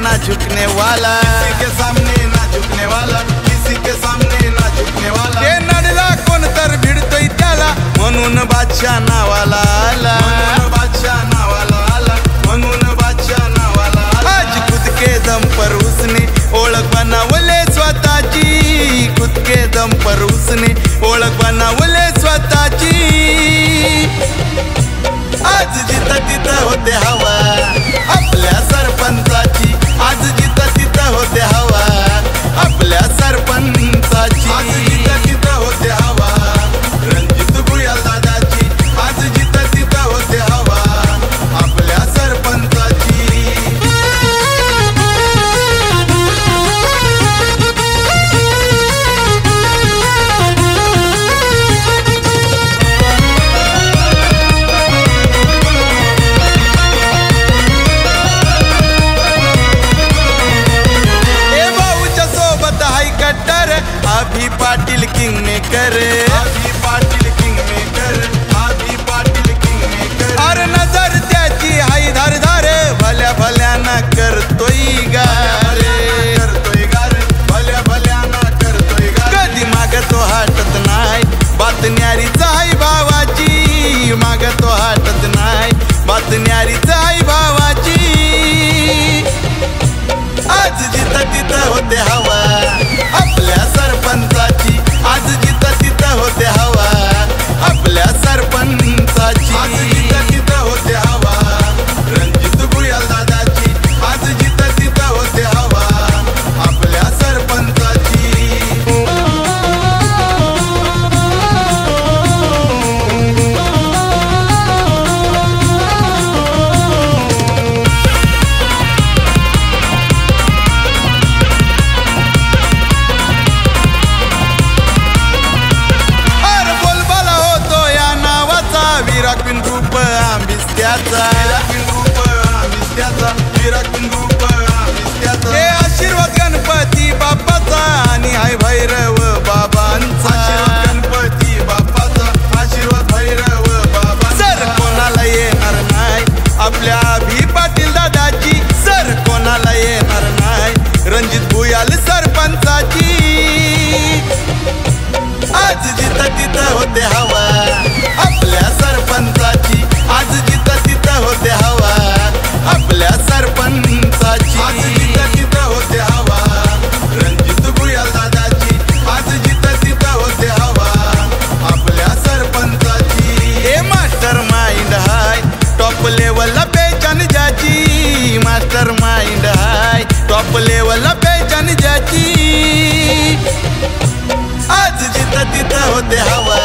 ना झुकने वाला, किसी के सामने ना झुकने वाला, किसी के सामने ना झुकने वाला। ते नडला कोण तर भिडतोय त्याला, म्हणून बादशाह नावाला आला, म्हणून बादशाह नावाला आला, म्हणून बादशाह नावाला आला। आज खुद के दम पर उसने ओळख बनवले स्वतःची, खुद के दम पर उसने ओळख बनवले स्वतःची। आज जिथं तिथं होते हवा आपल्या सरपंचाची, आज जिथं तिथं होते हवा आपल्या सरपंचाची, आज जिथं तिथं होते हवा रणजित भुयाल दादाची, आज जिथं तिथं होते हवा आपल्या सरपंचाची। अभी पाटील किंग मेकर, अभी पाटील किंग मेकर, अभी पाटील किंग मेकर। अरे नजर त्याची हाई धार धार, भल्या भल्याना करतोय गार, करतोय गार, भल्या भल्याना करतोय गार। कधी मागतो हटत नाही बात न्यारीच आई भावाची, मागतो हटत नाही बात न्यारीच आई भावाची। आज जिथं तिथं होते हवा आपल्या सरपंचाची, आज जिथं तिथं होते हवा आपल्या सरपंचाची, आज जिथं तिथं होते हवा रणजित भुयाल दादाची, आज जिथं तिथं होते हवा आपल्या सरपंचाची। विराकिन रूप आंबीस त्याचा, विराकिन रूप आंबीस त्याचा, विराकिन रूप आंबीस त्याचा। हे आशीर्वाद गणपती बाप्पाचा आणि हाय भैरव बाबांचा, आशीर्वाद गणपती बाप्पाचा, आशीर्वाद भैरव बाबांचा। सर कोणाला येणार नाही आपल्या अभी पाटील दादाची, सर कोणाला येणार नाही रणजित भुयाल सरपंचाची। आज जिथं तिथं होते हवा आपल्या सरपंचाची, आज जिथं तिथं होते हवा आपल्या सरपंचाची, आज जिथं तिथं होते हवा रणजित भुयाल दादाची, आज जिथं तिथं होते हवा आपल्या सरपंचाची। हे मास्टर माइंड हाय टॉप लेवलला पेचान ज्याची, मास्टर माइंड हाय टॉप लेवलला पेचान ज्याची। आज जिथं तिथं होते हवा